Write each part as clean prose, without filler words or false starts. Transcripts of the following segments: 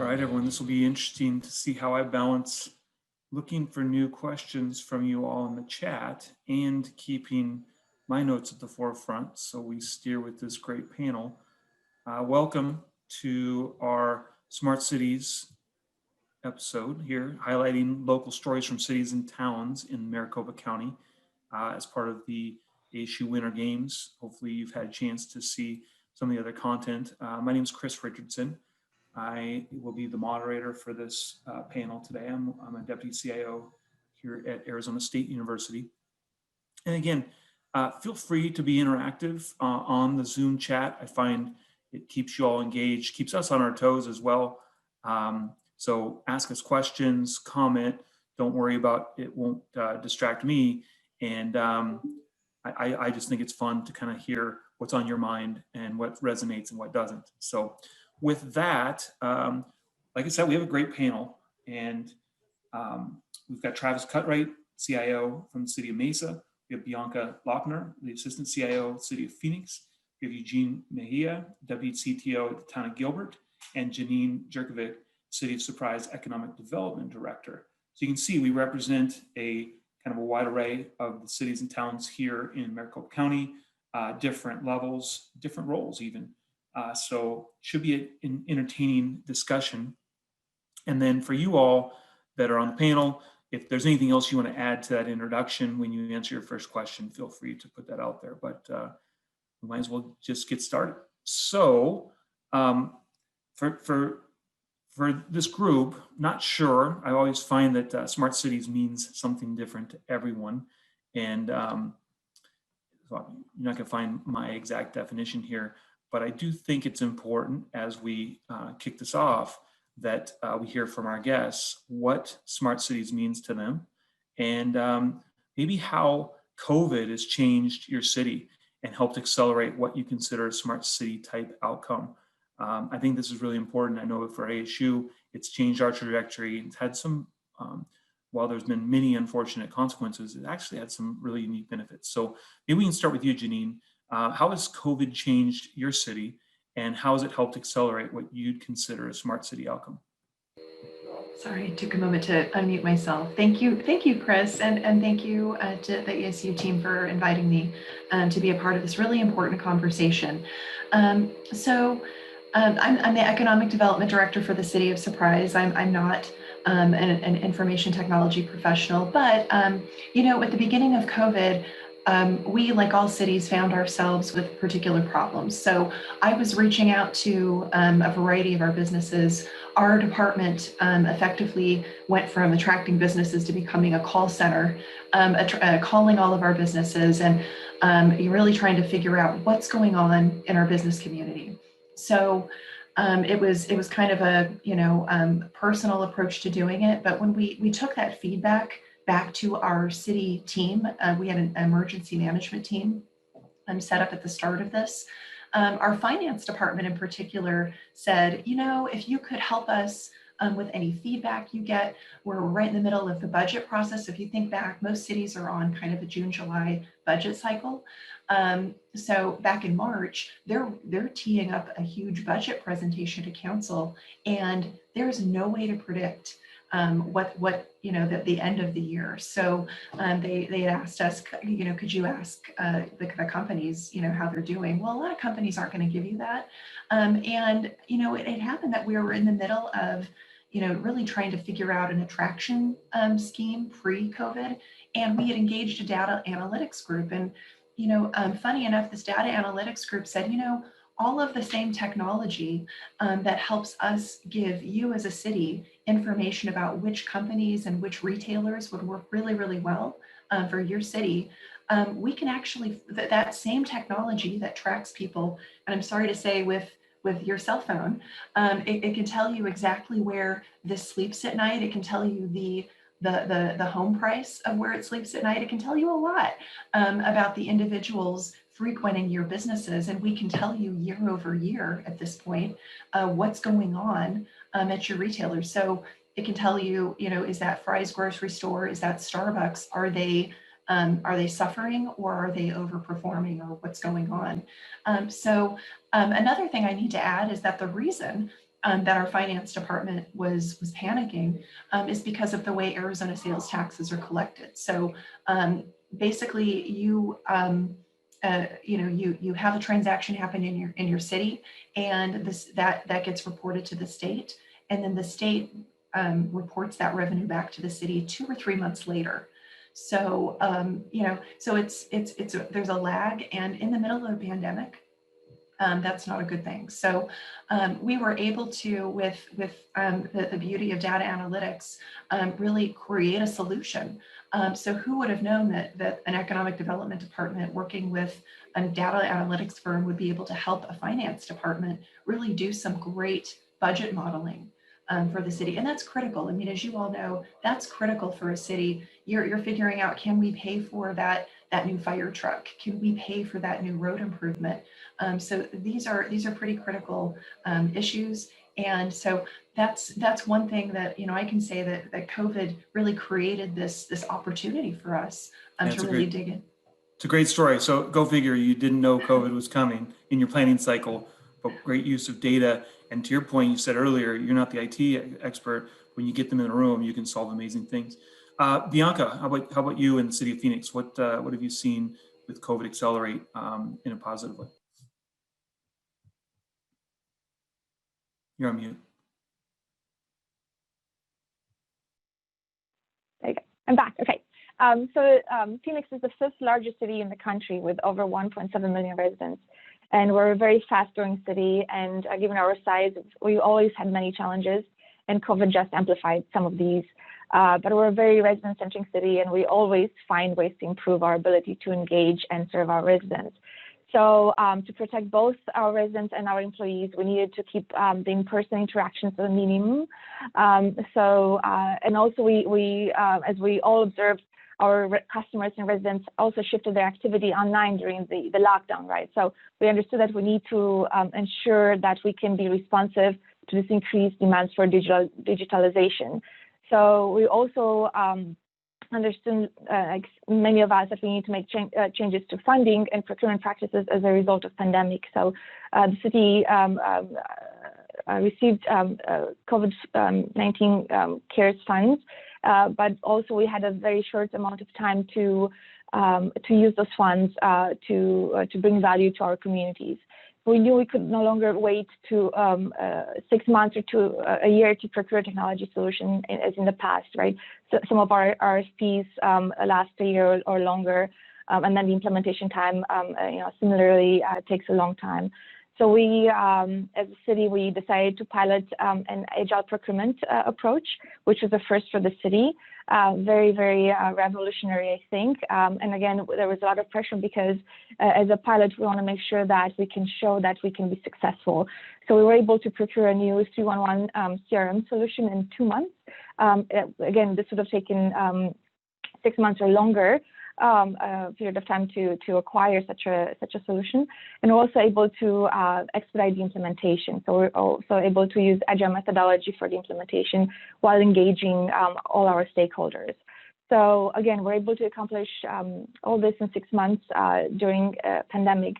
All right, everyone, this will be interesting to see how I balance looking for new questions from you all in the chat and keeping my notes at the forefront so we steer with this great panel. Welcome to our Smart Cities episode here, highlighting local stories from cities and towns in Maricopa County as part of the ASU Winter Games. Hopefully you've had a chance to see some of the other content. My name is Chris Richardson. I will be the moderator for this panel today. I'm a deputy CIO here at Arizona State University. And again, feel free to be interactive on the Zoom chat. I find it keeps you all engaged, keeps us on our toes as well. So ask us questions, comment. Don't worry about it, won't distract me. And I just think it's fun to kind of hear what's on your mind and what resonates and what doesn't. So with that, like I said, we have a great panel, and we've got Travis Cutright, CIO from the city of Mesa. We have Bianca Lochner, the assistant CIO, city of Phoenix. We have Eugene Mejia, deputy CTO at the town of Gilbert, and Jeanine Jerkovic, city of Surprise economic development director. So you can see we represent a kind of a wide array of the cities and towns here in Maricopa County, different levels, different roles even. So should be an entertaining discussion. And then for you all that are on the panel, if there's anything else you want to add to that introduction when you answer your first question, feel free to put that out there. But we might as well just get started. So for this group, not sure. I always find that smart cities means something different to everyone. And so you're not going to find my exact definition here. But I do think it's important as we kick this off that we hear from our guests what smart cities means to them, and maybe how COVID has changed your city and helped accelerate what you consider a smart city type outcome. I think this is really important. I know for ASU, it's changed our trajectory. It's had some, while there's been many unfortunate consequences, it actually had some really unique benefits. So maybe we can start with you, Jeanine. How has COVID changed your city, and how has it helped accelerate what you'd consider a smart city outcome? Sorry, I took a moment to unmute myself. Thank you, Chris, and thank you to the ASU team for inviting me to be a part of this really important conversation. I'm the economic development director for the city of Surprise. I'm not an information technology professional, but you know, at the beginning of COVID, we, like all cities, found ourselves with particular problems. So I was reaching out to a variety of our businesses. Our department effectively went from attracting businesses to becoming a call center, calling all of our businesses and really trying to figure out what's going on in our business community. So it was kind of a personal approach to doing it. But when we took that feedback back to our city team, we had an emergency management team set up at the start of this. Our finance department in particular said, you know, if you could help us with any feedback you get, we're right in the middle of the budget process. If you think back, most cities are on kind of a June-July budget cycle. So back in March, they're teeing up a huge budget presentation to council, and there's no way to predict what you know, the end of the year. So they asked us, you know, could you ask the companies, you know, how they're doing? Well, a lot of companies aren't going to give you that. And, you know, it happened that we were in the middle of, you know, really trying to figure out an attraction scheme pre-COVID. And we had engaged a data analytics group. And, you know, funny enough, this data analytics group said, you know, all of the same technology that helps us give you as a city information about which companies and which retailers would work really, really well for your city. We can actually, that same technology that tracks people, and I'm sorry to say with your cell phone, it can tell you exactly where this sleeps at night. It can tell you the home price of where it sleeps at night. It can tell you a lot about the individuals frequenting your businesses, and we can tell you year over year at this point what's going on at your retailers. So it can tell you, you know, is that Fry's grocery store, is that Starbucks, are they suffering or are they overperforming, or what's going on? So another thing I need to add is that the reason that our finance department was panicking is because of the way Arizona sales taxes are collected. So basically, you you have a transaction happen in your city, and that gets reported to the state, and then the state reports that revenue back to the city 2 or 3 months later. So so there's a lag, and in the middle of a pandemic, that's not a good thing. So we were able to, with the beauty of data analytics, really create a solution. So who would have known that an economic development department working with a data analytics firm would be able to help a finance department really do some great budget modeling for the city. And that's critical. I mean, as you all know, that's critical for a city. You're figuring out, can we pay for that new fire truck? Can we pay for that new road improvement? So these are pretty critical issues. And so that's one thing that, I can say that COVID really created this opportunity for us to really dig in. It's a great story. So go figure, you didn't know COVID was coming in your planning cycle, but great use of data. And to your point, you said earlier, you're not the IT expert. When you get them in a room, you can solve amazing things. Bianca, how about you in the city of Phoenix? What have you seen with COVID accelerate in a positive way? You're on mute. There you go. I'm back. Okay. Phoenix is the 5th largest city in the country with over 1.7 million residents. And we're a very fast-growing city. And given our size, we always had many challenges, and COVID just amplified some of these. But we're a very resident-centric city, and we always find ways to improve our ability to engage and serve our residents. So to protect both our residents and our employees, we needed to keep the in-person interactions to a minimum. And also we as we all observed, our customers and residents also shifted their activity online during the lockdown, right? So we understood that we need to ensure that we can be responsive to this increased demands for digitalization. So we also understood, like many of us, that we need to make changes to funding and procurement practices as a result of pandemic. So the city received COVID-19 CARES funds, but also we had a very short amount of time to use those funds to bring value to our communities. We knew we could no longer wait to 6 months or to a year to procure technology solution as in the past, right? So some of our RFPs last a year or longer, and then the implementation time, similarly takes a long time. So we, as a city, we decided to pilot an agile procurement approach, which was a first for the city. Very, very revolutionary, I think. And again, there was a lot of pressure because as a pilot, we want to make sure that we can show that we can be successful. So we were able to procure a new 311 CRM solution in 2 months. Again, this would have taken 6 months or longer. Period of time to acquire such a solution, and we're also able to expedite the implementation. So we're also able to use agile methodology for the implementation while engaging all our stakeholders. So again, we're able to accomplish all this in 6 months during a pandemic,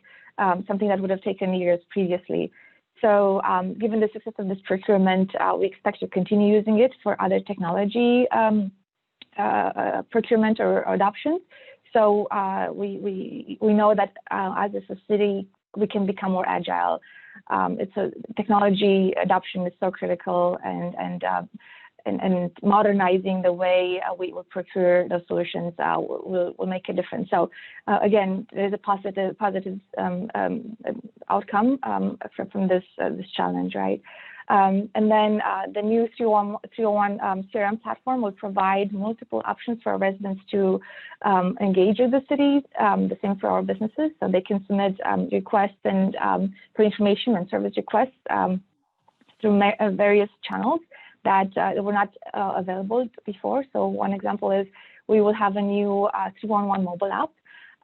something that would have taken years previously. So given the success of this procurement, we expect to continue using it for other technology procurement or adoptions. So we know that as a city, we can become more agile. Technology adoption is so critical, and modernizing the way we will procure those solutions will make a difference. So again, there's a positive outcome from this challenge, right? And then the new 301 CRM platform will provide multiple options for our residents to engage with the city, the same for our businesses. So they can submit requests and for information and service requests through various channels that were not available before. So one example is we will have a new 311 mobile app.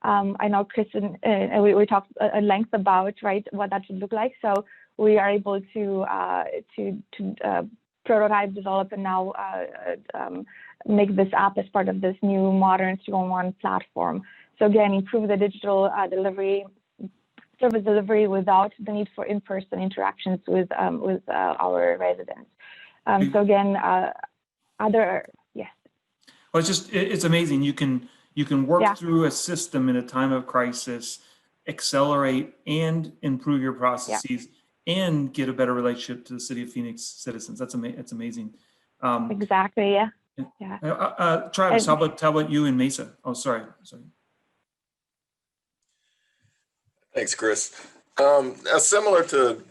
I know Chris and we talked at length about, right, what that would look like. So we are able to prototype, develop, and now make this app as part of this new modern 311 platform. So again, improve the digital delivery, service delivery without the need for in-person interactions with our residents. So again, yes. Well, it's amazing. You can work Yeah. through a system in a time of crisis, accelerate and improve your processes, and get a better relationship to the City of Phoenix citizens. That's amazing. Exactly. Yeah. Yeah. Travis, how about you in Mesa? Oh, sorry. Thanks, Chris. Similar to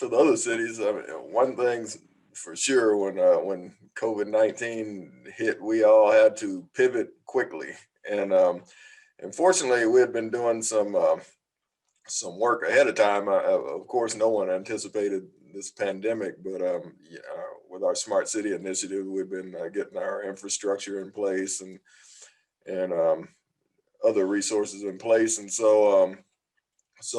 the other cities, I mean, one thing's for sure, when COVID-19 hit, we all had to pivot quickly, and fortunately, we had been doing some work ahead of time. Of course, no one anticipated this pandemic, but with our Smart City initiative, we've been getting our infrastructure in place and other resources in place, and so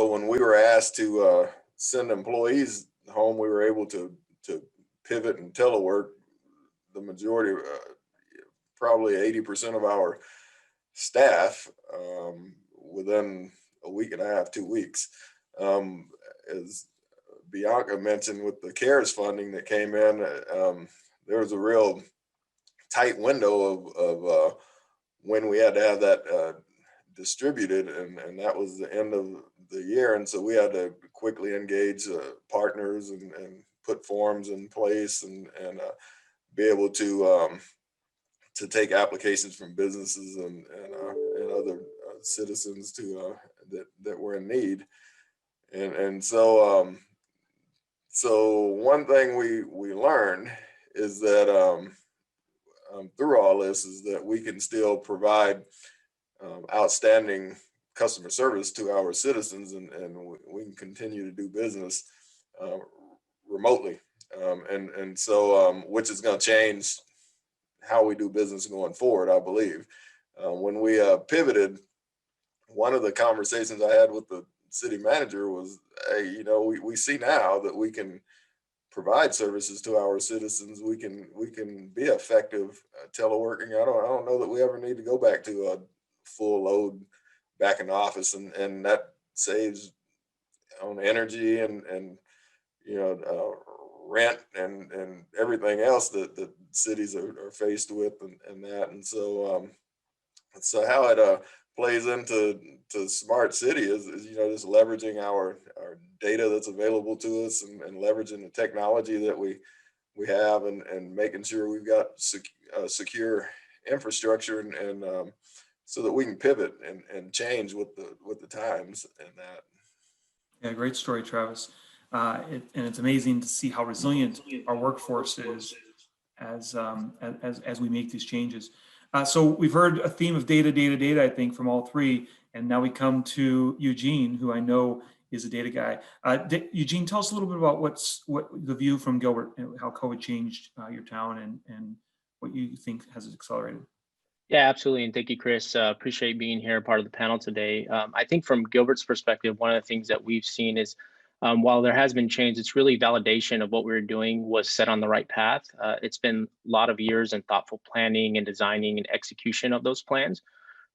when we were asked to send employees home, we were able to pivot and telework. The majority, probably 80% of our staff, within a week and a half, 2 weeks. As Bianca mentioned, with the CARES funding that came in, there was a real tight window of when we had to have that distributed, and that was the end of the year, and so we had to quickly engage partners and put forms in place and be able to take applications from businesses and other citizens that were in need, and so one thing we learned is that through all this is that we can still provide outstanding customer service to our citizens, and we can continue to do business remotely, and so which is going to change how we do business going forward, I believe. When we pivoted, one of the conversations I had with the city manager was, hey, we see now that we can provide services to our citizens. We can be effective teleworking. I don't know that we ever need to go back to a full load back in the office, and that saves on energy and rent and everything else that cities are faced with, and that, and so how it plays into smart city is just leveraging our data that's available to us, and leveraging the technology that we have, and making sure we've got secure infrastructure, and so that we can pivot and change with the times and that. Yeah, great story, Travis. And it's amazing to see how resilient our workforce is as we make these changes. So we've heard a theme of data, I think, from all three, and now we come to Eugene, who I know is a data guy. Eugene, tell us a little bit about what the view from Gilbert, how COVID changed your town, and what you think has it accelerated. Yeah, absolutely. And thank you, Chris. Appreciate being here, part of the panel today. I think from Gilbert's perspective, one of the things that we've seen is while there has been change, it's really validation of what we were doing was set on the right path. It's been a lot of years and thoughtful planning and designing and execution of those plans,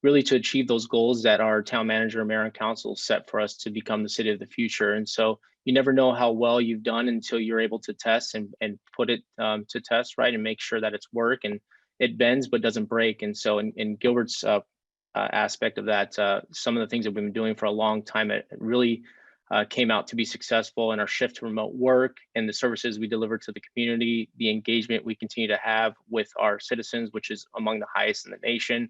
really to achieve those goals that our town manager, mayor, and council set for us to become the city of the future. And so you never know how well you've done until you're able to test and put it to test, right, and make sure that it's work and it bends but doesn't break. And so in Gilbert's aspect of that, some of the things that we've been doing for a long time, it really came out to be successful in our shift to remote work and the services we deliver to the community, the engagement we continue to have with our citizens, which is among the highest in the nation,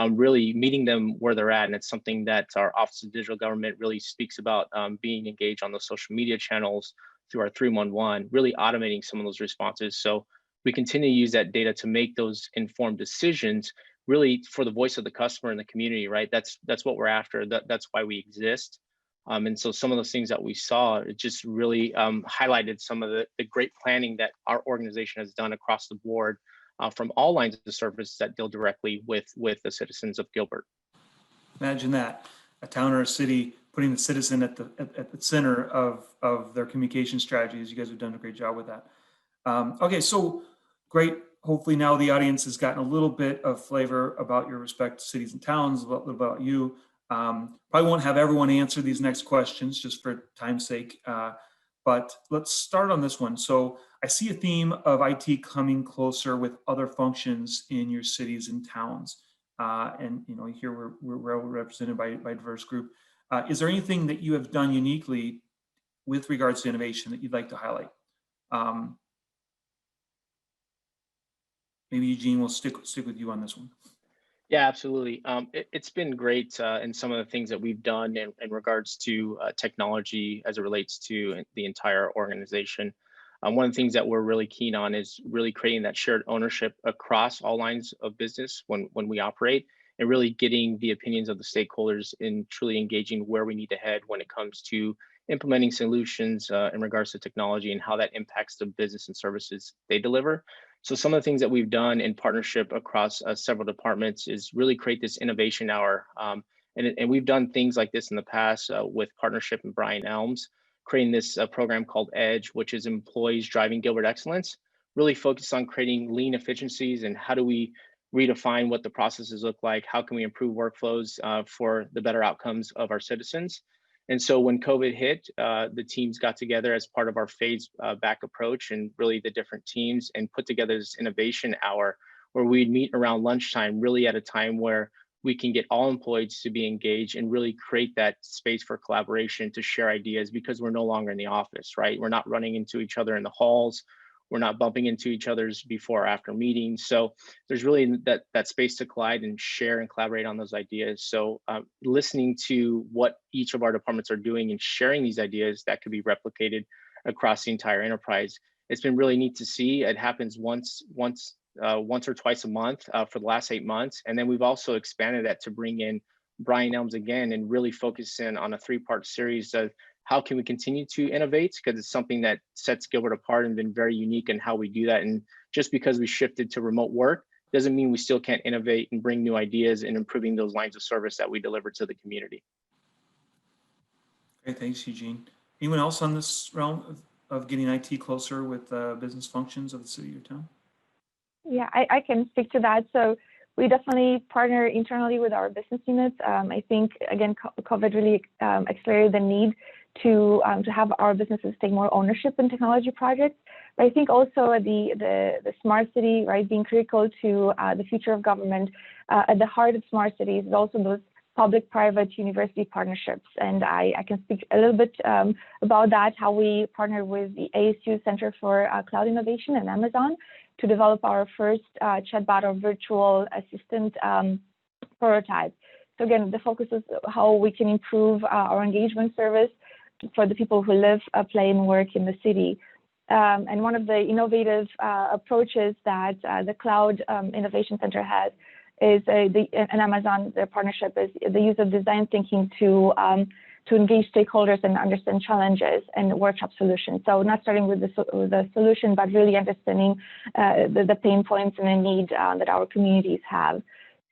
really meeting them where they're at. And it's something that our Office of Digital Government really speaks about, being engaged on the social media channels through our 311, really automating some of those responses. So we continue to use that data to make those informed decisions, really for the voice of the customer and the community, right? That's what we're after. That's why we exist. And so some of those things that we saw, it just really highlighted some of the great planning that our organization has done across the board from all lines of the service that deal directly with the citizens of Gilbert. Imagine that, a town or a city putting the citizen at the center of their communication strategies. You guys have done a great job with that. Okay, so great. Hopefully now the audience has gotten a little bit of flavor about your respective cities and towns, a little about you. Probably won't have everyone answer these next questions just for time's sake, but let's start on this one. So I see a theme of IT coming closer with other functions in your cities and towns. And here we're well represented by a diverse group. Is there anything that you have done uniquely with regards to innovation that you'd like to highlight? Maybe Eugene will stick with you on this one. Yeah, absolutely. It's been great in some of the things that we've done in regards to technology as it relates to the entire organization. One of the things that we're really keen on is really creating that shared ownership across all lines of business when we operate, and really getting the opinions of the stakeholders and truly engaging where we need to head when it comes to implementing solutions in regards to technology and how that impacts the business and services they deliver. So some of the things that we've done in partnership across several departments is really create this innovation hour. And we've done things like this in the past with partnership in Brian Elms, creating this program called EDGE, which is Employees Driving Gilbert Excellence, really focused on creating lean efficiencies and how do we redefine what the processes look like, how can we improve workflows for the better outcomes of our citizens. And so when COVID hit, the teams got together as part of our phase back approach, and really the different teams, and put together this innovation hour where we'd meet around lunchtime, really at a time where we can get all employees to be engaged and really create that space for collaboration to share ideas, because we're no longer in the office, right? We're not running into each other in the halls. We're not bumping into each other's before or after meetings. So there's really that space to collide and share and collaborate on those ideas. So listening to what each of our departments are doing and sharing these ideas that could be replicated across the entire enterprise. It's been really neat to see. It happens once or twice a month for the last 8 months. And then we've also expanded that to bring in Brian Elms again and really focus in on a 3-part series of how can we continue to innovate, because it's something that sets Gilbert apart and been very unique in how we do that. And just because we shifted to remote work doesn't mean we still can't innovate and bring new ideas and improving those lines of service that we deliver to the community. Okay, thanks, Eugene. Anyone else on this realm of getting IT closer with business functions of the city or town? Yeah, I can speak to that. So we definitely partner internally with our business units. I think, again, COVID really accelerated the need to have our businesses take more ownership in technology projects. But I think also the smart city, right, being critical to the future of government, at the heart of smart cities is also those public-private university partnerships. And I can speak a little bit about that, how we partner with the ASU Center for Cloud Innovation and Amazon to develop our first chatbot or virtual assistant prototype. So again, the focus is how we can improve our engagement service for the people who live, play, and work in the city. And one of the innovative approaches that the Cloud Innovation Center has is and Amazon, their partnership is the use of design thinking to engage stakeholders and understand challenges and workshop solutions. So not starting with the solution, but really understanding the pain points and the need that our communities have.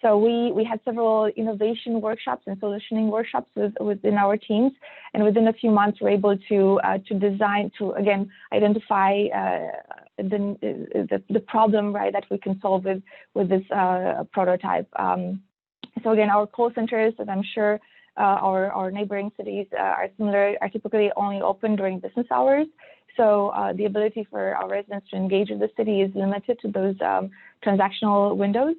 So we had several innovation workshops and solutioning workshops within our teams, and within a few months we're able to design, to again identify the problem, right, that we can solve with this prototype. So again, our call centers, as I'm sure our neighboring cities are similar, are typically only open during business hours. So the ability for our residents to engage with the city is limited to those transactional windows.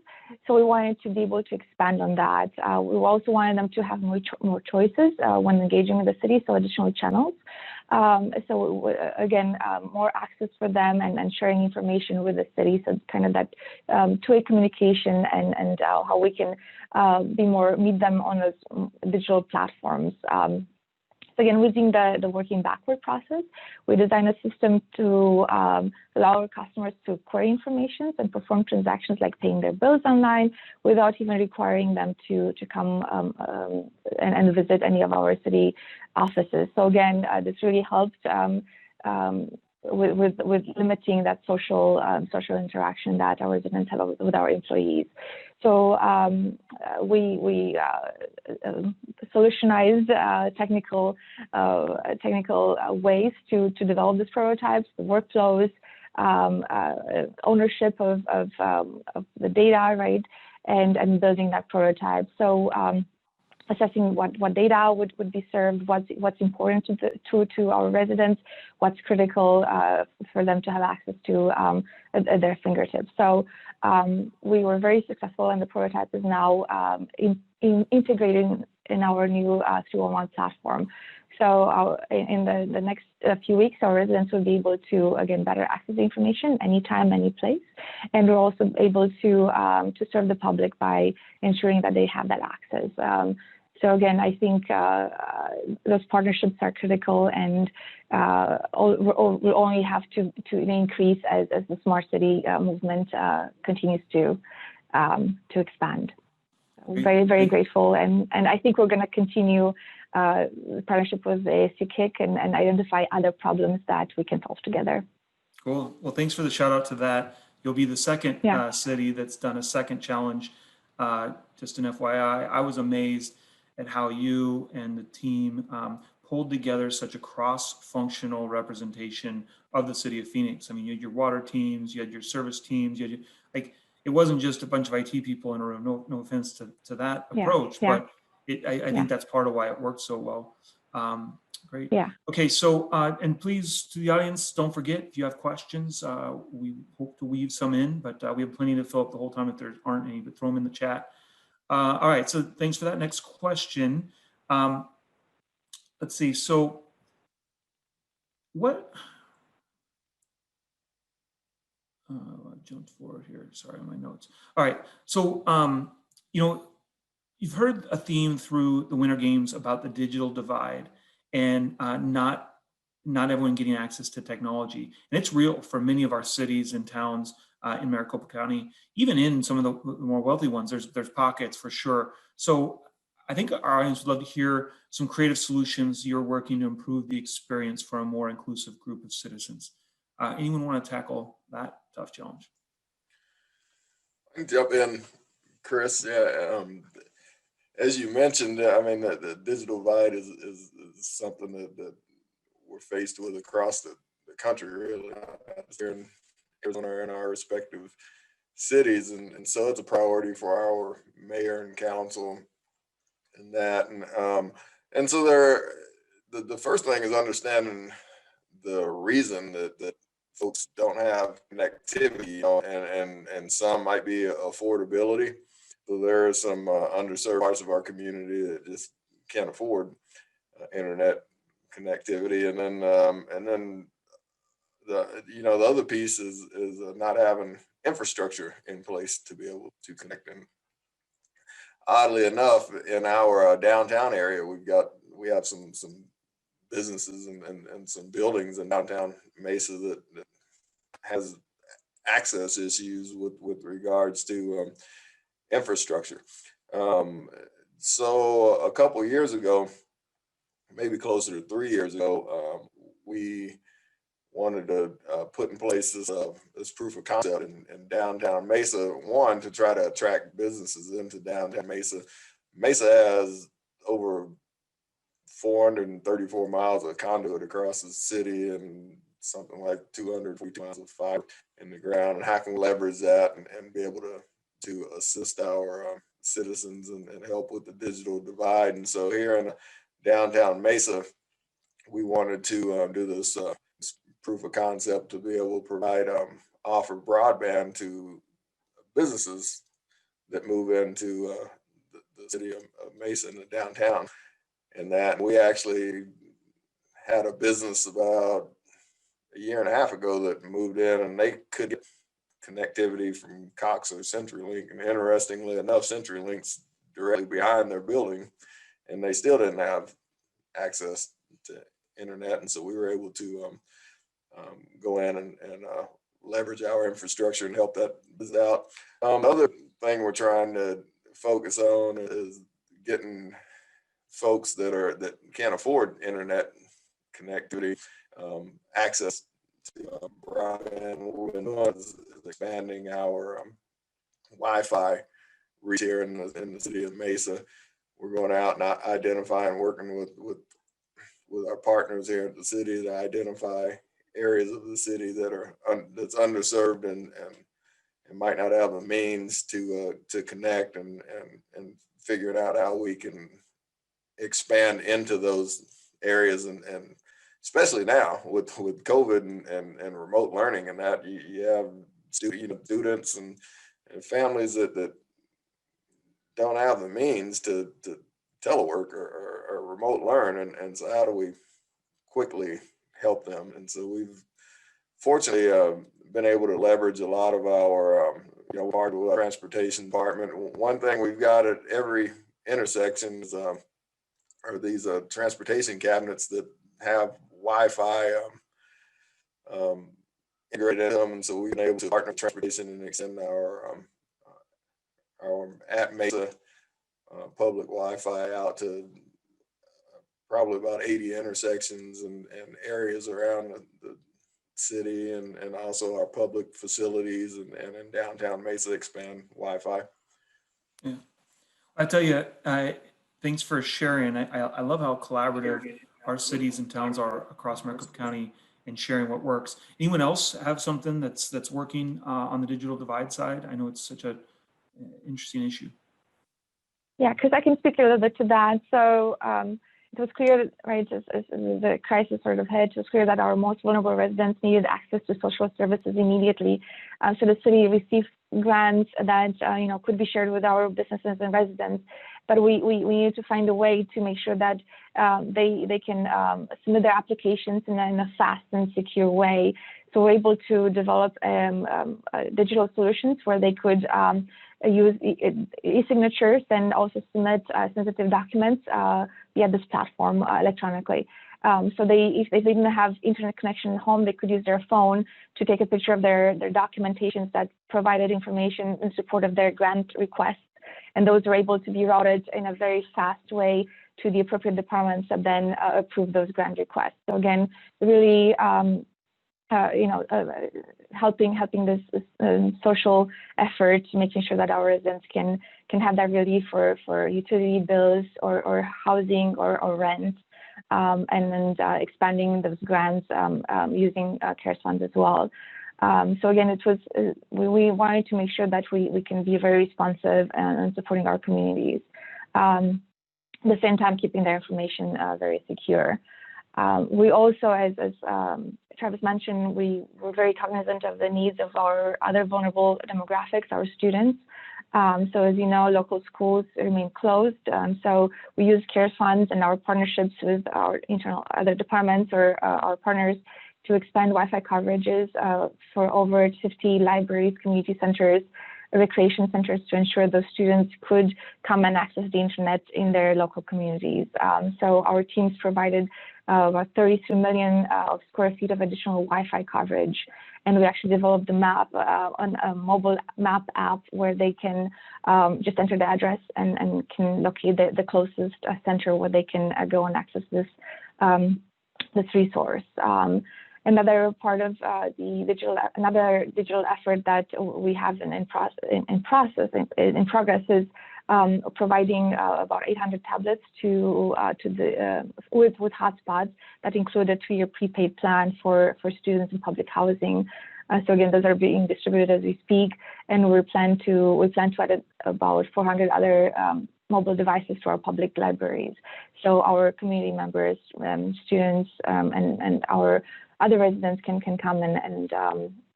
So we wanted to be able to expand on that. We also wanted them to have more choices when engaging with the city, so additional channels. So again, more access for them and sharing information with the city. So kind of that two-way communication and how we can meet them on those digital platforms. So again, using the working backward process, we designed a system to allow our customers to query information and perform transactions like paying their bills online without even requiring them to come and visit any of our city offices. So again, this really helped with limiting that social interaction that our residents have with our employees. So we solutionized technical ways to develop these prototypes, the workflows, ownership of the data, right, and building that prototype. So assessing what data would be served, what's important to our residents, what's critical for them to have access to at their fingertips. So we were very successful, and the prototype is now integrating in our new 311 platform. So in the next few weeks, our residents will be able to, again, better access the information anytime, any place. And we're also able to serve the public by ensuring that they have that access. So again, I think those partnerships are critical, and we'll only have to increase as the smart city movement continues to expand. Very, very grateful, and I think we're going to continue partnership with the ASU KIC and identify other problems that we can solve together. Cool. Well, thanks for the shout out to that. You'll be the second city that's done a second challenge. Just an FYI, I was amazed at how you and the team pulled together such a cross-functional representation of the city of Phoenix. I mean, you had your water teams, you had your service teams, you had it wasn't just a bunch of IT people in a room. No offense to that approach, but I think that's part of why it worked so well. Great. Yeah. Okay. So, and please, to the audience, don't forget, if you have questions, we hope to weave some in, but we have plenty to fill up the whole time if there aren't any, but throw them in the chat. All right. So thanks for that. Next question. Let's see. So what, I jumped forward here. Sorry on my notes. All right. So, you know, you've heard a theme through the Winter Games about the digital divide and not everyone getting access to technology. And it's real for many of our cities and towns in Maricopa County, even in some of the more wealthy ones, there's pockets for sure. So I think our audience would love to hear some creative solutions you're working to improve the experience for a more inclusive group of citizens. Anyone want to tackle that tough challenge? I can jump in, Chris. Yeah, as you mentioned, I mean, the digital divide is something that we're faced with across the country, really, here in Arizona and our respective cities, and so it's a priority for our mayor and council, and that, and so the first thing is understanding the reason that folks don't have connectivity, you know, and some might be affordability. So there are some underserved parts of our community that just can't afford internet connectivity, and then the other piece is not having infrastructure in place to be able to connect. And oddly enough, in our downtown area, we have some businesses and some buildings in downtown Mesa that has access issues with regards to infrastructure. So a couple of years ago, maybe closer to 3 years ago, we wanted to put in place this proof of concept in downtown Mesa, one, to try to attract businesses into downtown Mesa. Mesa has over 434 miles of conduit across the city and something like 242 miles of fiber in the ground. And how can we leverage that and be able to assist our citizens and help with the digital divide? And so here in downtown Mesa, we wanted to do this proof of concept to be able to provide offer broadband to businesses that move into the city of Mesa in the downtown. And that we actually had a business about a year and a half ago that moved in, and they could get connectivity from Cox or CenturyLink. And interestingly enough, CenturyLink's directly behind their building, and they still didn't have access to internet. And so we were able to go in and leverage our infrastructure and help that business out. The other thing we're trying to focus on is getting folks that can't afford internet connectivity access to broadband. What we've been doing is expanding our Wi-Fi reach here in the city of Mesa. We're going out and identifying, working with our partners here at the city to identify areas of the city that's underserved and might not have the means to connect, and figuring out how we can expand into those areas, and especially now with COVID and remote learning and that, you have students and families that don't have the means to telework or remote learn, and so how do we quickly help them? And so we've fortunately been able to leverage a lot of our part of the transportation department. One thing we've got at every intersection is are these transportation cabinets that have Wi-Fi integrated in them, and so we've been able to partner with transportation and extend our at Mesa public Wi-Fi out to probably about 80 intersections and areas around the city, and also our public facilities and in downtown Mesa expand Wi-Fi. Yeah, I tell you, thanks for sharing. I love how collaborative our cities and towns are across Maricopa County and sharing what works. Anyone else have something that's working on the digital divide side? I know it's such a interesting issue. Yeah, because I can speak a little bit to that. So it was clear, right, as the crisis sort of hit, it was clear that our most vulnerable residents needed access to social services immediately. So the city received grants that could be shared with our businesses and residents, but we need to find a way to make sure that they can submit their applications in a fast and secure way. So we're able to develop digital solutions where they could use e-signatures and also submit sensitive documents via this platform electronically. So if they didn't have internet connection at home, they could use their phone to take a picture of their documentations that provided information in support of their grant requests. And those were able to be routed in a very fast way to the appropriate departments that then approve those grant requests. So again, really helping this social effort, making sure that our residents can have that relief for utility bills or housing or rent, and then expanding those grants using CARES funds as well. So again, it was we wanted to make sure that we can be very responsive and supporting our communities, at the same time keeping their information very secure. We also, as Travis mentioned, we were very cognizant of the needs of our other vulnerable demographics, our students. So as you know, local schools remain closed. So we use CARES funds and our partnerships with our internal other departments or our partners to expand Wi-Fi coverages for over 50 libraries, community centers, recreation centers to ensure those students could come and access the internet in their local communities. So our teams provided about 33 million square feet of additional Wi-Fi coverage. And we actually developed the map on a mobile map app where they can just enter the address and can locate the closest center where they can go and access this resource. Another part of another digital effort that we have in progress is providing about 800 tablets with hotspots that include a 2-year prepaid plan for students in public housing. So again, those are being distributed as we speak, and we plan to add about 400 other mobile devices to our public libraries. So our community members, students, and our other residents can come and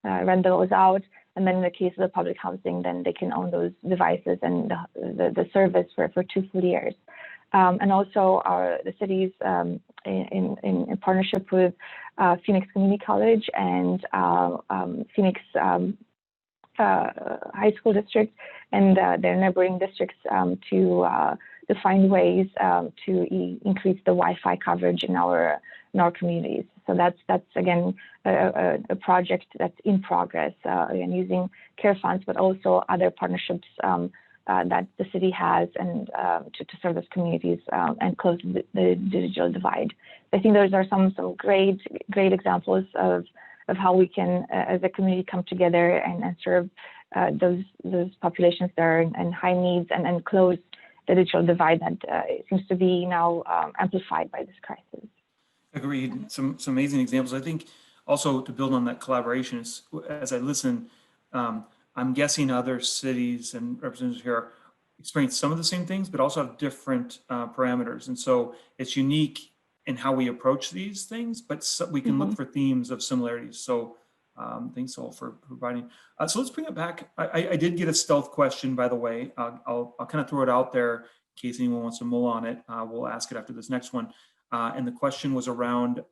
rent those out. And then in the case of the public housing, then they can own those devices and the service for 2 full years. And also the cities in partnership with Phoenix Community College and Phoenix High School District and their neighboring districts to find ways to increase the Wi-Fi coverage in our communities. So that's again a project that's in progress, and using CARE funds, but also other partnerships that the city has and to serve those communities and close the digital divide. I think those are some great examples of how we can, as a community, come together and serve those populations that are in high needs and close the digital divide that seems to be now amplified by this crisis. Agreed. Some amazing examples. I think also to build on that collaboration, as I listen, I'm guessing other cities and representatives here experience some of the same things, but also have different parameters. And so it's unique in how we approach these things, but we can look for themes of similarities. So thanks all for providing. So let's bring it back. I did get a stealth question, by the way. I'll kind of throw it out there in case anyone wants to mull on it. We'll ask it after this next one. And the question was around,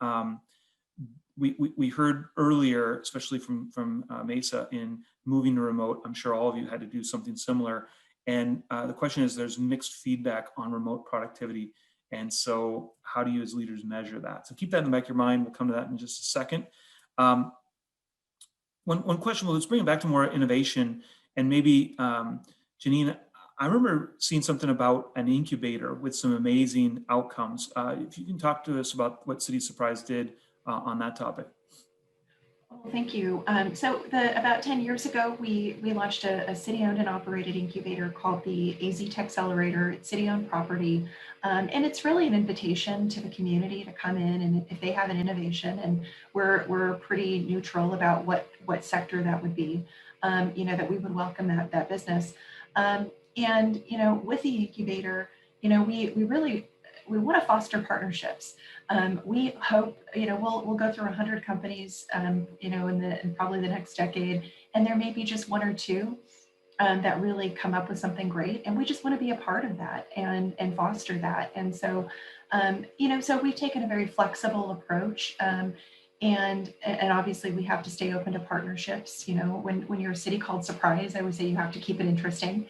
we heard earlier, especially from Mesa, in moving to remote. I'm sure all of you had to do something similar. And the question is, there's mixed feedback on remote productivity. And so how do you as leaders measure that? So keep that in the back of your mind. We'll come to that in just a second. One question, well, let's bring it back to more innovation. And maybe, Jeanine, I remember seeing something about an incubator with some amazing outcomes. If you can talk to us about what City Surprise did on that topic. Well, thank you. So about 10 years ago, we launched a city-owned and operated incubator called the AZ Accelerator. It's city-owned property. And it's really an invitation to the community to come in, and if they have an innovation, and we're pretty neutral about what sector that would be, that we would welcome that business. And, with the incubator, we want to foster partnerships. We hope, we'll go through 100 companies, in probably the next decade, and there may be just one or two that really come up with something great, and we just want to be a part of that and foster that. And so, so we've taken a very flexible approach. And obviously we have to stay open to partnerships. When you're a city called Surprise, I would say you have to keep it interesting.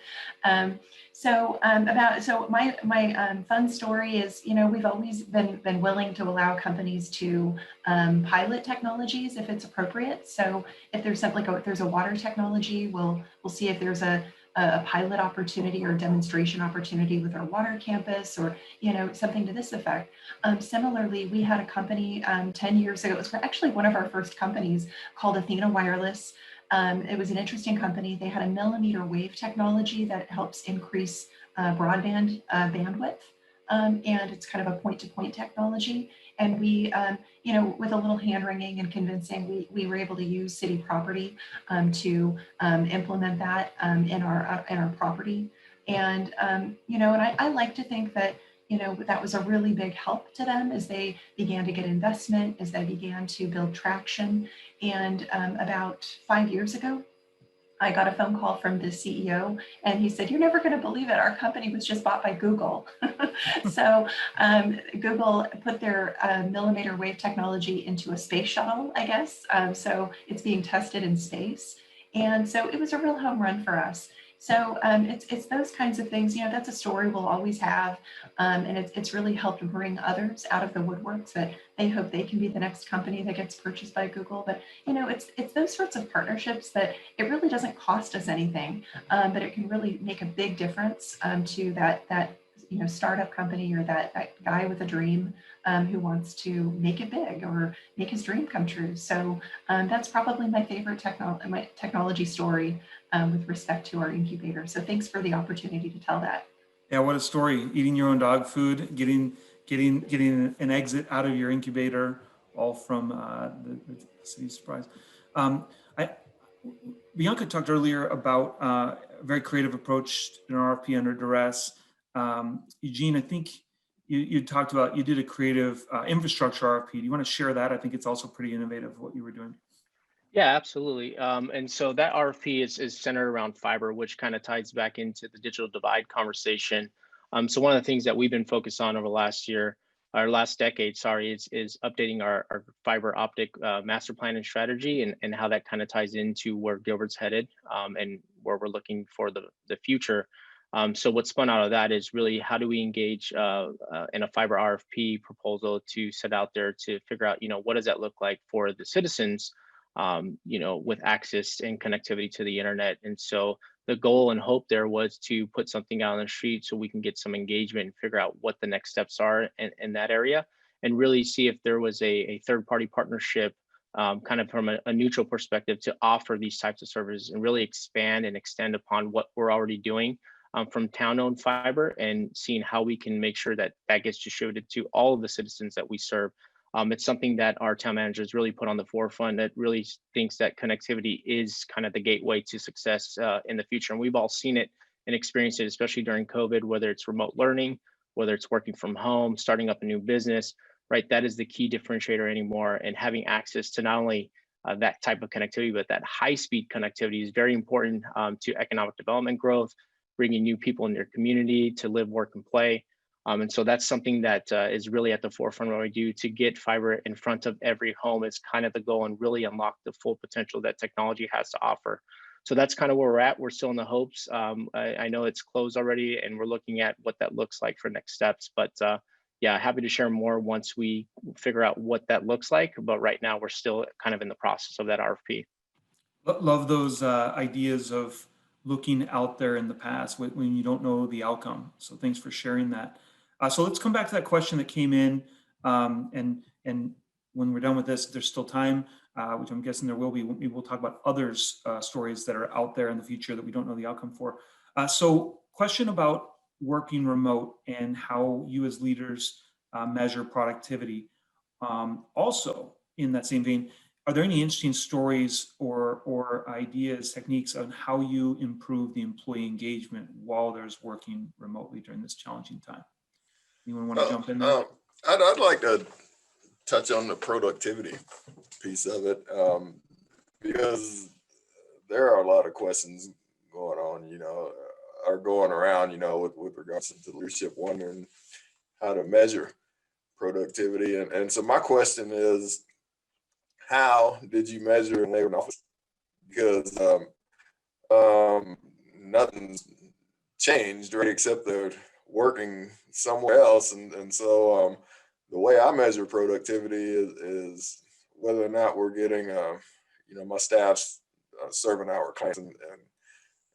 So my fun story is, we've always been willing to allow companies to pilot technologies if it's appropriate. So if there's something like if there's a water technology, we'll see if there's a pilot opportunity or a demonstration opportunity with our water campus, or something to this effect. Similarly, we had a company 10 years ago. It was actually one of our first companies, called Athena Wireless. It was an interesting company. They had a millimeter wave technology that helps increase broadband bandwidth, and it's kind of a point-to-point technology. And we, with a little hand wringing and convincing, we were able to use city property to implement that in our property. And and I like to think that that was a really big help to them as they began to get investment, as they began to build traction. And about 5 years ago, I got a phone call from the CEO, and he said, "You're never going to believe it. Our company was just bought by Google." So Google put their millimeter wave technology into a space shuttle, I guess. So it's being tested in space. And so it was a real home run for us. So it's those kinds of things, that's a story we'll always have. And it's really helped bring others out of the woodworks that they hope they can be the next company that gets purchased by Google. But, it's those sorts of partnerships that it really doesn't cost us anything, but it can really make a big difference to that startup company, or that guy with a dream who wants to make it big or make his dream come true. So that's probably my favorite technology story with respect to our incubator. So thanks for the opportunity to tell that. Yeah, what a story. Eating your own dog food, getting an exit out of your incubator, all from the City Surprise. Bianca talked earlier about a very creative approach in an RFP under duress. Eugene, I think you talked about, you did a creative infrastructure RFP. Do you want to share that? I think it's also pretty innovative what you were doing. Yeah, absolutely. And so that RFP is centered around fiber, which kind of ties back into the digital divide conversation. So one of the things that we've been focused on over last decade, is updating our fiber optic master plan and strategy, and how that kind of ties into where Gilbert's headed, and where we're looking for the future. So what spun out of that is really, how do we engage in a fiber RFP proposal to set out there to figure out, what does that look like for the citizens, with access and connectivity to the internet. And so the goal and hope there was to put something out on the street so we can get some engagement and figure out what the next steps are in that area, and really see if there was a third-party partnership, kind of from a neutral perspective, to offer these types of services and really expand and extend upon what we're already doing from town-owned fiber, and seeing how we can make sure that that gets distributed to all of the citizens that we serve. It's something that our town managers really put on the forefront, that really thinks that connectivity is kind of the gateway to success in the future. And we've all seen it and experience it, especially during COVID, whether it's remote learning, whether it's working from home, starting up a new business, right? That is the key differentiator anymore. And having access to not only that type of connectivity, but that high-speed connectivity is very important to economic development growth, bringing new people in their community to live, work, and play. And so that's something that is really at the forefront of what we do. To get fiber in front of every home is kind of the goal, and really unlock the full potential that technology has to offer. So that's kind of where we're at. We're still in the hopes. I know it's closed already, and we're looking at what that looks like for next steps. But yeah, happy to share more once we figure out what that looks like. But right now, we're still kind of in the process of that RFP. Love those ideas of looking out there in the past when you don't know the outcome. So thanks for sharing that. So let's come back to that question that came in. And when we're done with this, there's still time, which I'm guessing there will be. Maybe we'll talk about others stories that are out there in the future that we don't know the outcome for. So question about working remote and how you as leaders measure productivity. Also, in that same vein, are there any interesting stories or ideas, techniques on how you improve the employee engagement while there's working remotely during this challenging time? Anyone want to jump in there? I'd like to touch on the productivity piece of it, because there are a lot of questions going on, are going around, with regards to leadership, wondering how to measure productivity. And so my question is, how did you measure in labor and office? Because nothing's changed, right, except they're working somewhere else. And so the way I measure productivity is whether or not we're getting, my staff's serving our clients,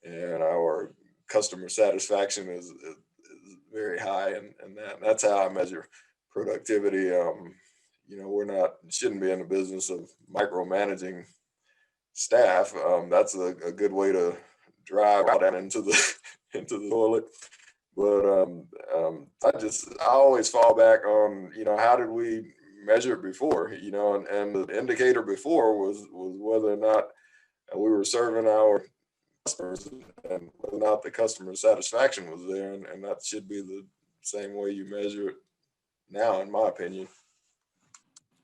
and our customer satisfaction is very high, and that's how I measure productivity. Shouldn't be in the business of micromanaging staff. That's a good way to drive that into the toilet. But I always fall back on, how did we measure it before, and the indicator before was whether or not we were serving our customers, and whether or not the customer satisfaction was there. And that should be the same way you measure it now, in my opinion.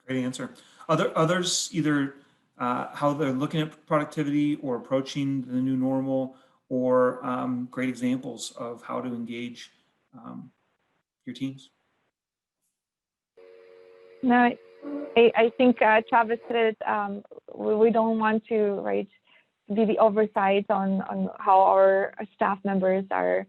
Great answer. Others either how they're looking at productivity or approaching the new normal, or great examples of how to engage your teams? No, I think Travis said it. We don't want to be the oversight on how our staff members are,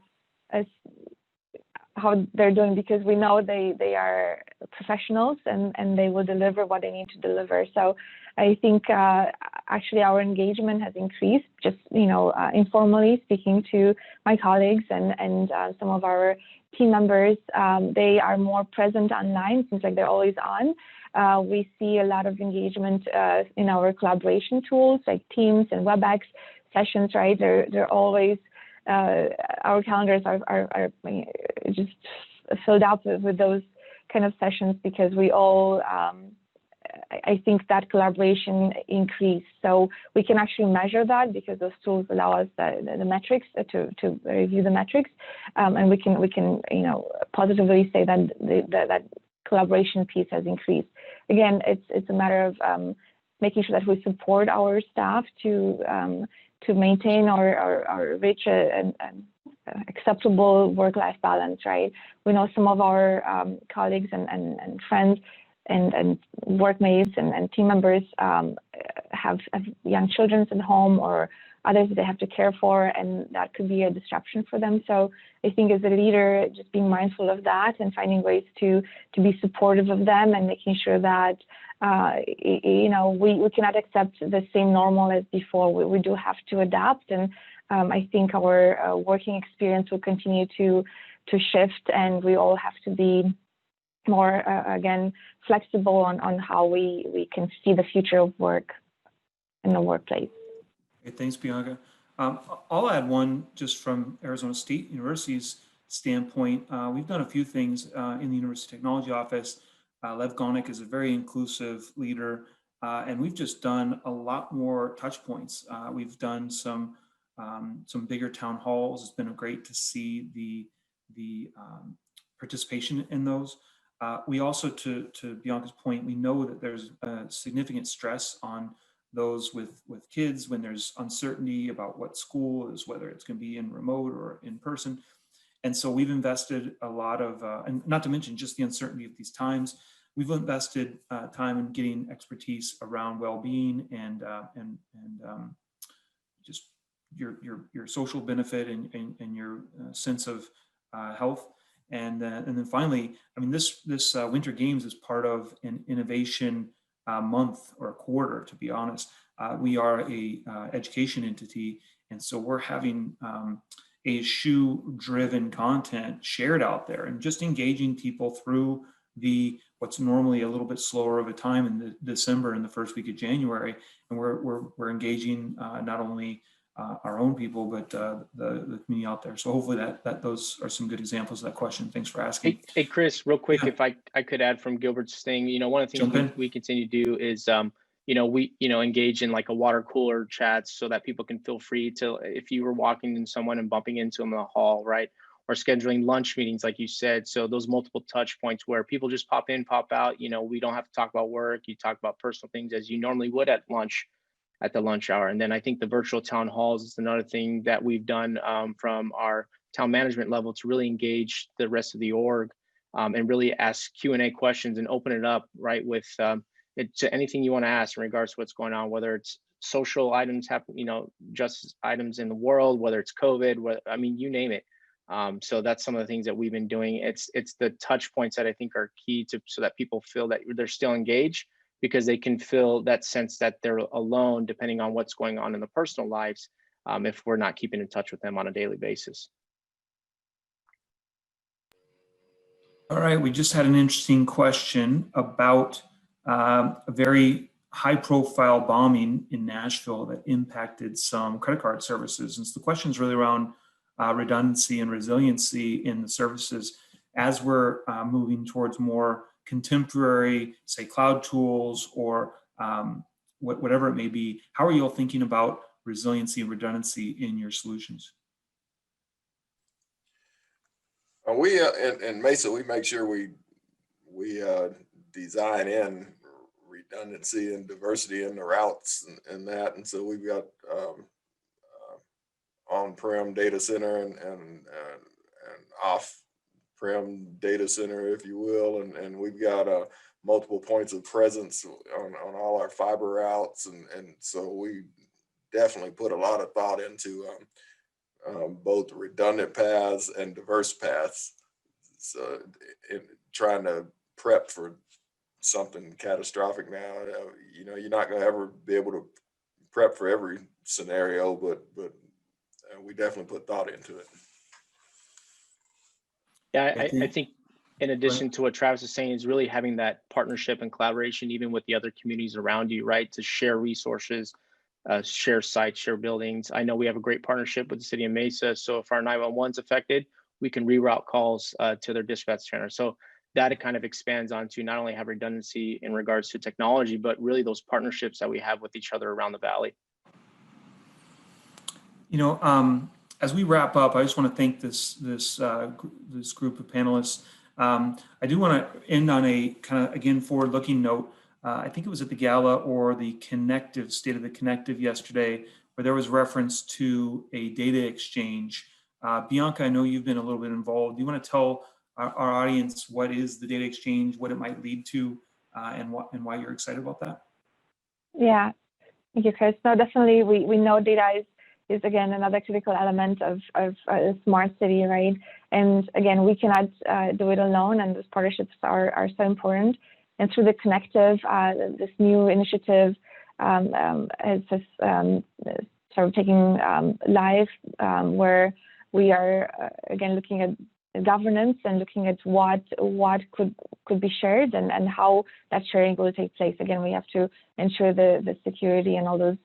how they're doing, because we know they are professionals and they will deliver what they need to deliver. So I think actually our engagement has increased, just informally speaking to my colleagues and some of our team members. They are more present online. Seems like they're always on. We see a lot of engagement in our collaboration tools like Teams and WebEx sessions. Right, they're always. Our calendars are just filled up with those kind of sessions, because we all, I think that collaboration increased. So we can actually measure that, because those tools allow us the metrics to review the metrics, and we can positively say that that collaboration piece has increased. Again, it's a matter of making sure that we support our staff to maintain or reach an acceptable work-life balance, right? We know some of our colleagues and friends and workmates and team members have young children at home, or others that they have to care for, and that could be a disruption for them. So I think as a leader, just being mindful of that and finding ways to be supportive of them, and making sure that we cannot accept the same normal as before. We do have to adapt, and I think our working experience will continue to shift, and we all have to be more again flexible on how we can see the future of work in the workplace. Okay, thanks, Bianca. I'll add one just from Arizona State University's standpoint. We've done a few things in the University Technology Office. Lev Gonik is a very inclusive leader, and we've just done a lot more touch points. We've done some some bigger town halls. It's been great to see the participation in those. We also, to Bianca's point, we know that there's significant stress on those with kids when there's uncertainty about what school is, whether it's going to be in remote or in person. And so we've invested a lot of, and not to mention just the uncertainty of these times, we've invested time in getting expertise around well-being and just your social benefit and your sense of health. And then finally, I mean, this Winter Games is part of an innovation month or a quarter, to be honest. We are a education entity, and so we're having a shoe-driven content shared out there and just engaging people through what's normally a little bit slower of a time in December and the first week of January. And we're engaging not only our own people, but the community out there. So hopefully that those are some good examples of that question. Thanks for asking. Hey Chris, real quick, Yeah. if I could add from Gilbert's thing, one of the things we continue to do is, we engage in like a water cooler chats so that people can feel free to, if you were walking in someone and bumping into them in the hall, right? Or scheduling lunch meetings, like you said. So those multiple touch points where people just pop in, pop out, we don't have to talk about work. You talk about personal things as you normally would at lunch, at the lunch hour. And then I think the virtual town halls is another thing that we've done from our town management level to really engage the rest of the org and really ask Q&A questions and open it up, right, with to anything you want to ask in regards to what's going on, whether it's social items happen, justice items in the world, whether it's COVID, you name it. So that's some of the things that we've been doing. It's the touch points that I think are key so that people feel that they're still engaged, because they can feel that sense that they're alone depending on what's going on in their personal lives if we're not keeping in touch with them on a daily basis. All right, we just had an interesting question about a very high profile bombing in Nashville that impacted some credit card services. And so the question is really around redundancy and resiliency in the services as we're moving towards more contemporary, say, cloud tools or whatever it may be. How are you all thinking about resiliency and redundancy in your solutions? We in Mesa, we make sure we design in redundancy and diversity in the routes and that. And so we've got on-prem data center and off-prem data center, if you will, and we've got multiple points of presence on all our fiber routes, and so we definitely put a lot of thought into both redundant paths and diverse paths. So trying to prep for something catastrophic now, you're not going to ever be able to prep for every scenario, but we definitely put thought into it. Yeah, I think in addition to what Travis is saying is really having that partnership and collaboration even with the other communities around you, right? To share resources, share sites, share buildings. I know we have a great partnership with the city of Mesa. So if our 911's affected, we can reroute calls to their dispatch center. So that it kind of expands onto not only have redundancy in regards to technology, but really those partnerships that we have with each other around the valley. As we wrap up, I just want to thank this group of panelists. I do want to end on a kind of, again, forward-looking note. I think it was at the gala or the Connective, State of the Connective yesterday, where there was reference to a data exchange. Bianca, I know you've been a little bit involved. Do you want to tell our audience what is the data exchange, what it might lead to, and why you're excited about that? Yeah, thank you, Chris. No, definitely, we know data is again another critical element of a smart city, right? And again, we cannot do it alone, and those partnerships are so important. And through the Connective, this new initiative is just sort of taking live, where we are again looking at governance and looking at what could be shared and how that sharing will take place. Again, we have to ensure the security and all those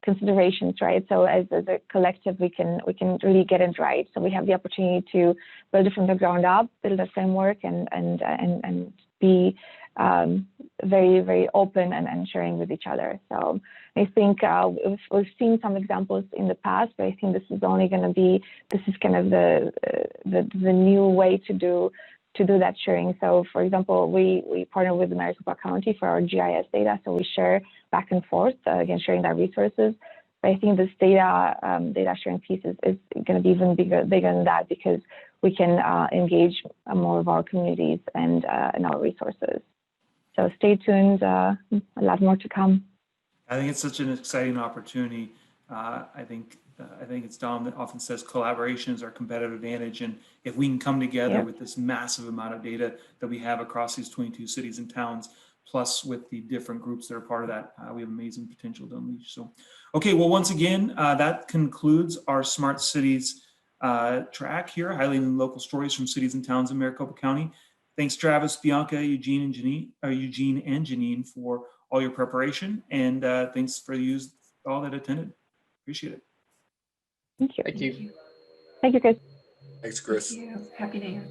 considerations, right? So as a collective, we can really get it right. So we have the opportunity to build it from the ground up, build a framework, and be very, very open and sharing with each other. So I think we've seen some examples in the past, but I think this is only going to be, this is kind of the new way to do that sharing. So for example, we partner with the Maricopa County for our GIS data. So we share back and forth, again, sharing that resources. But I think this data sharing piece is going to be even bigger than that, because we can engage more of our communities and our resources. So stay tuned, a lot more to come. I think it's such an exciting opportunity. I think it's Dom that often says collaboration is our competitive advantage. And if we can come together with this massive amount of data that we have across these 22 cities and towns, plus with the different groups that are part of that, we have amazing potential to unleash. So, okay, well, once again, that concludes our Smart Cities track here, highlighting local stories from cities and towns in Maricopa County. Thanks, Travis, Bianca, Eugene, and Jeanine for all your preparation, and thanks for all that attended. Appreciate it. Thank you. Thank you. Thank you, Chris. Thanks, Chris. Thank you. Happy New Year.